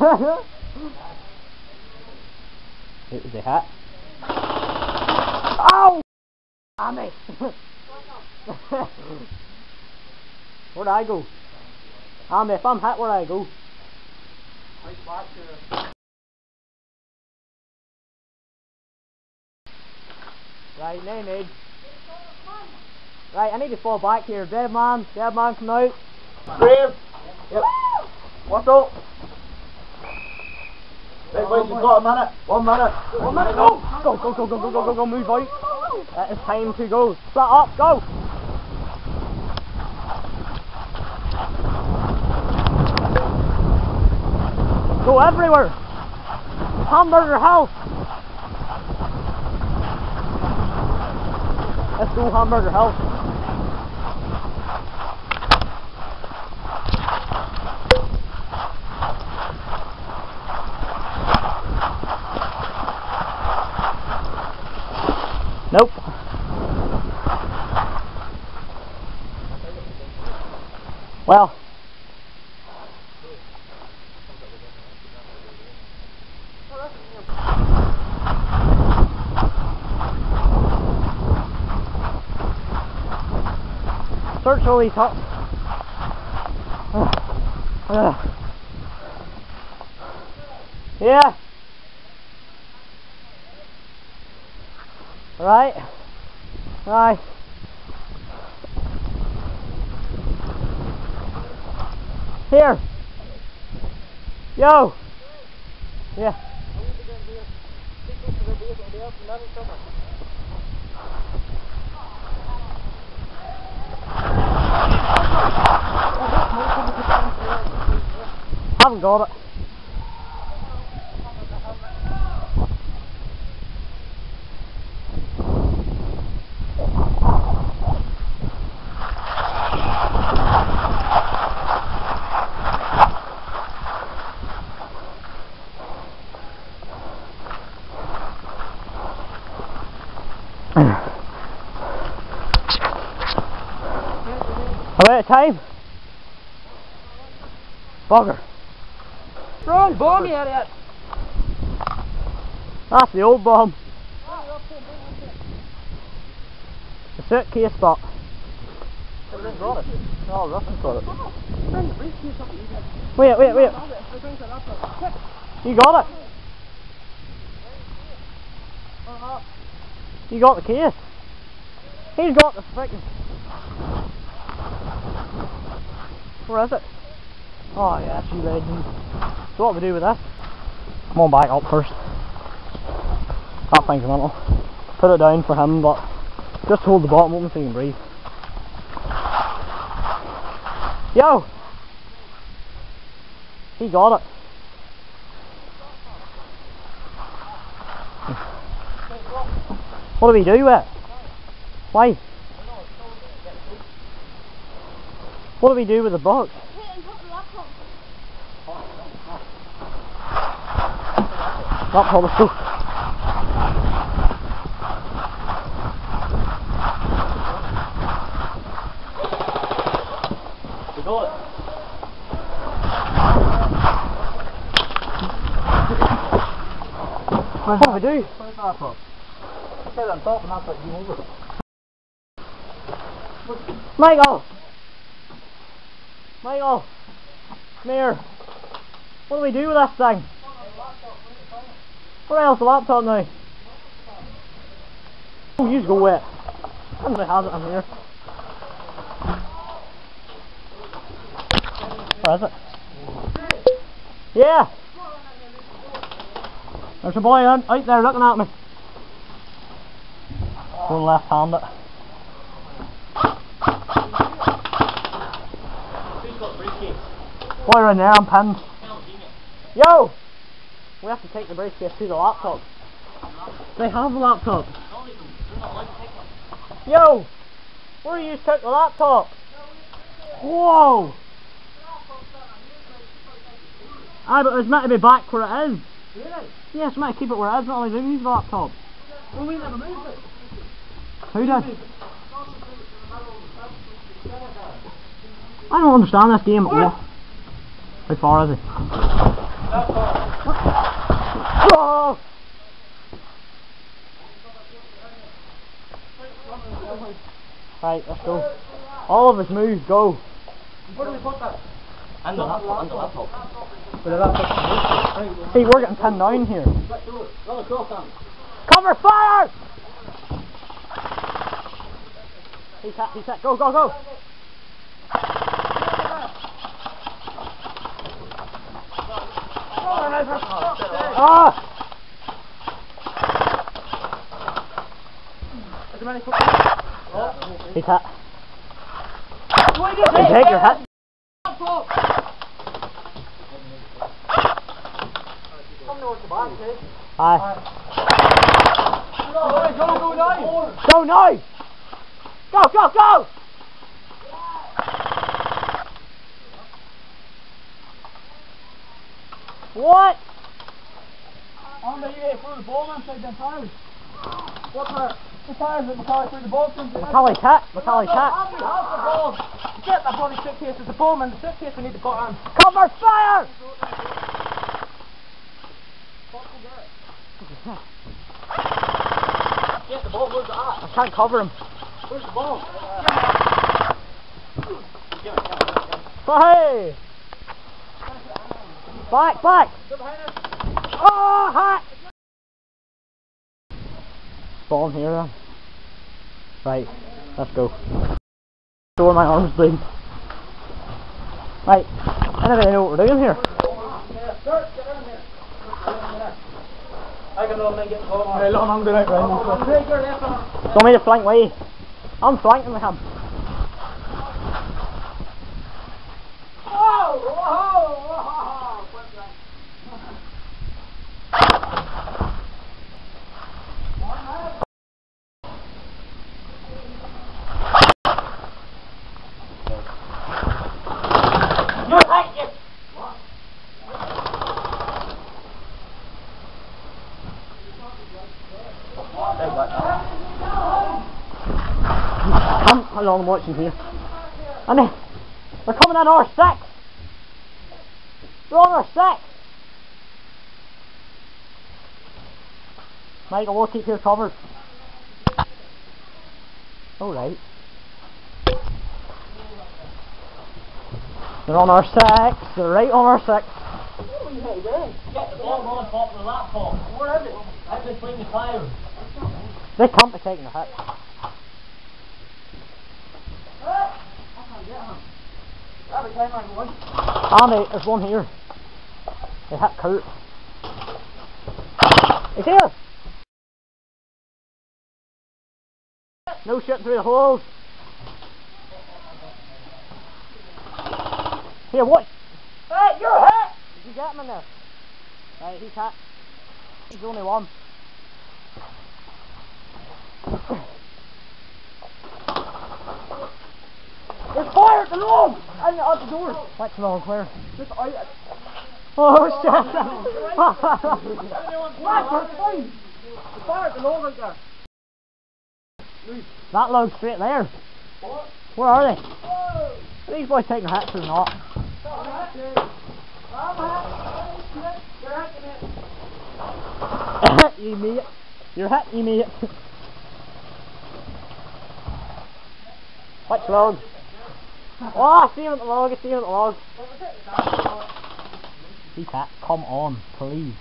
Is he hit? Oh! Damn it! Where'd I go? If I'm hit, where'd I go? Right, no need. Right, I need to fall back here. Dead man, come out. Graham! Yep. What's up? Right, boys, you've got a minute. 1 minute. 1 minute, go! Go, move out. It is time to go. Split up, go! Go everywhere! Hamburger house! Let's go hamburger house. Nope. Well. Search all these huts. Yeah. Right. Here. Yo. Yeah. Haven't got it. I'm out of time. Bugger. Wrong bomb, you idiot! That's the old bomb. The suitcase spot. Everything's got it. Oh, Russell's got it. Bring the briefcase up, you guys. Wait. You got it. You got the case. He's got the frickin'. Where is it? Oh yes, you legend. So what do we do with this? Come on back up first. That thing's mental. Put it down for him, but just hold the bottom open so you can breathe. Yo! He got it. What do we do with it? Why? What do we do with the box? Laptop, let's go. We got it. What do we do? Where's the laptop? Set it on top and that's like you over. Michael! Come here. What do we do with this thing? Where else the laptop now? Oh, you just go wet. Somebody has it in here. Where is it? Yeah! There's a boy out there looking at me. Go left-handed. Boy around there, I'm pinned. Yo! We have to take the briefcase to the laptop. They have a laptop. Yo! Where you took the laptop? Whoa! Aye, but it's meant to be back where it is. Really? Yeah, it's meant to keep it where it is, not only use the laptop. Well, we never moved it. Who did? I don't understand this game at all. How far is it? Oh! Right, let's go. All of us move, go. Where do we put that? And the laptop. See, we're getting pinned down here. Run across them. Cover fire! He's hit, go, go, go! Ah! He's hit. You take your hit. Aye. Go now! Go, go, go! What? Andy, you threw the ball inside them tires. What tire? The tires that Macaulay threw the ball into. Macaulay's hit. Macaulay's hit. Andy, half the ball. Get that bloody suitcase with the bomb in the suitcase we need to put on. Cover fire! Get the ball, where's it at? I can't cover him. Where's the ball? Hey! Back, back! Oh, hot! Spawn here then. Right, let's go. Where my arms bleeding. Right, anybody know what we're doing here? I can only get the ball on. I'm going out right now. Take your left arm. Want me to flank way? I'm flanking with him. Whoa! Whoa! Whoa! How long I'm watching here? And they're coming on our 6! They're on our 6! Michael, we'll keep here covered. Alright. They're on our 6! They're right on our 6! Get the ball on top of the laptop. Where is it? I've been playing the tires. They can't be taking a hit. Andy, there's one here. They hit Kurt. He's here! No shit through the holes. Here, what? Hey, you're hit! Did you get him in there? Right, he's hit. He's the only one. There's fire at the log! And at the door! Which log? Where? Just out. Oh shit! What? Fine. The fire at the log out there. That log's straight there. What? Where are they? Whoa! Are these boys taking hits or not? You mate. You're hit, you mate. Which log? Oh, I see him at the log, I see him at the log. He's hit. Come on, please.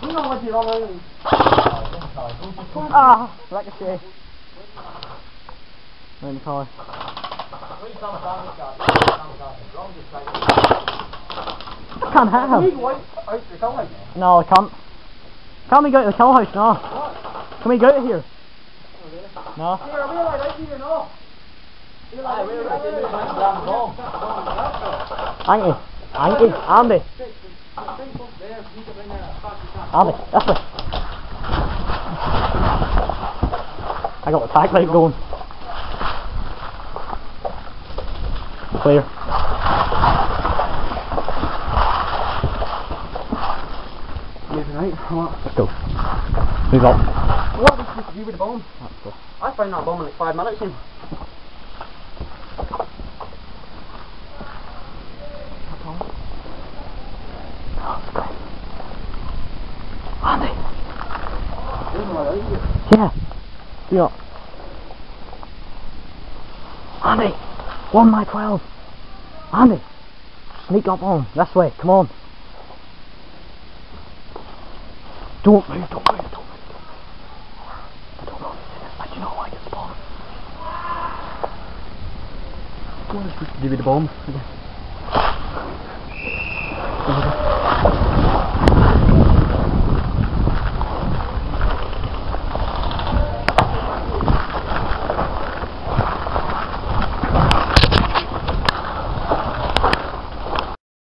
You know what you're on. Ah, ricochet. Where in the car? I can't hit him. No, I can't. Can we go to the kill house now? Can we go to here? No. Here, are we allowed out here now? Andy, Andy, Andy. Andy, this way. I got the tag light going. Clear. Moving right, come on. Let's go. Move up. What did you do with the bomb? Let's go. I found that bomb in like 5 minutes in. Yeah. Do not. Andy! 1 by 12! Andy! Sneak up on him. This way, come on. Don't move, don't move, don't move. I don't know if you see this. I do not like this bomb. Give me the bomb.